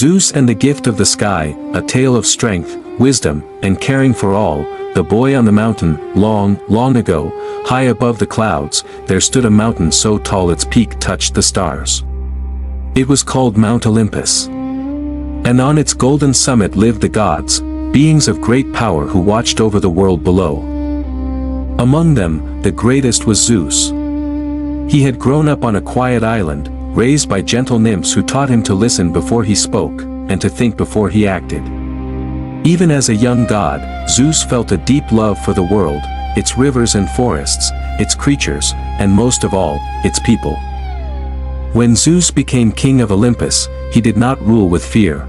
Zeus and the gift of the sky, a tale of strength, wisdom, and caring for all. The boy on the mountain. Long, long ago, high above the clouds, there stood a mountain so tall its peak touched the stars. It was called Mount Olympus. And on its golden summit lived the gods, beings of great power who watched over the world below. Among them, the greatest was Zeus. He had grown up on a quiet island, raised by gentle nymphs who taught him to listen before he spoke, and to think before he acted. Even as a young god, Zeus felt a deep love for the world, its rivers and forests, its creatures, and most of all, its people. When Zeus became king of Olympus, he did not rule with fear.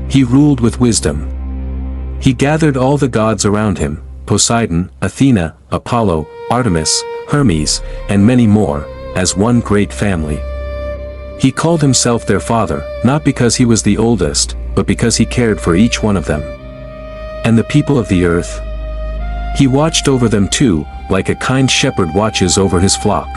He ruled with wisdom. He gathered all the gods around him, Poseidon, Athena, Apollo, Artemis, Hermes, and many more, as one great family. He called himself their father, not because he was the oldest, but because he cared for each one of them. And the people of the earth? He watched over them too, like a kind shepherd watches over his flock.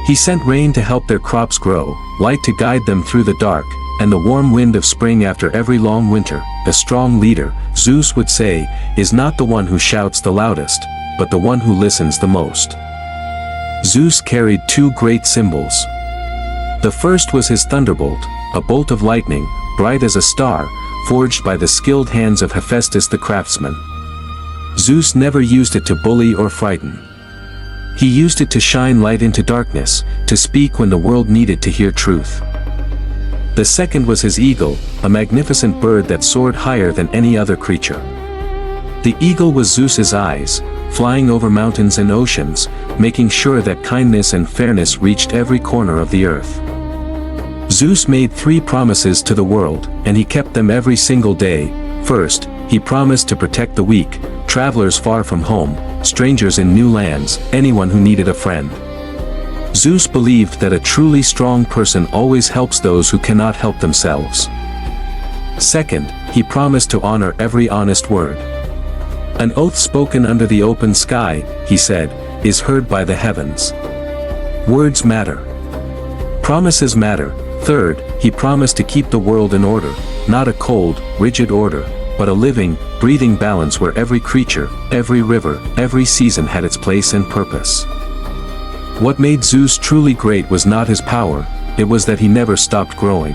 He sent rain to help their crops grow, light to guide them through the dark, and the warm wind of spring after every long winter. A strong leader, Zeus would say, is not the one who shouts the loudest, but the one who listens the most. Zeus carried two great symbols. The first was his thunderbolt, a bolt of lightning, bright as a star, forged by the skilled hands of Hephaestus the craftsman. Zeus never used it to bully or frighten. He used it to shine light into darkness, to speak when the world needed to hear truth. The second was his eagle, a magnificent bird that soared higher than any other creature. The eagle was Zeus's eyes, flying over mountains and oceans, making sure that kindness and fairness reached every corner of the earth. Zeus made 3 promises to the world, and he kept them every single day. First, he promised to protect the weak, travelers far from home, strangers in new lands, anyone who needed a friend. Zeus believed that a truly strong person always helps those who cannot help themselves. Second, he promised to honor every honest word. An oath spoken under the open sky, he said, is heard by the heavens. Words matter. Promises matter. Third, he promised to keep the world in order, not a cold, rigid order, but a living, breathing balance where every creature, every river, every season had its place and purpose. What made Zeus truly great was not his power, it was that he never stopped growing.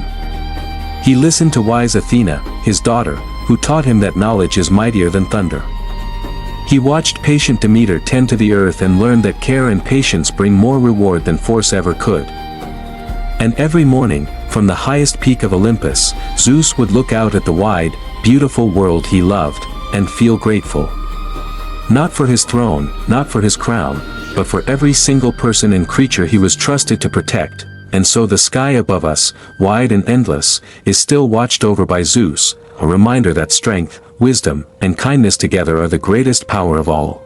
He listened to wise Athena, his daughter, who taught him that knowledge is mightier than thunder. He watched patient Demeter tend to the earth and learned that care and patience bring more reward than force ever could. And every morning, from the highest peak of Olympus, Zeus would look out at the wide, beautiful world he loved, and feel grateful. Not for his throne, not for his crown, but for every single person and creature he was trusted to protect. And so the sky above us, wide and endless, is still watched over by Zeus, a reminder that strength, wisdom, and kindness together are the greatest power of all.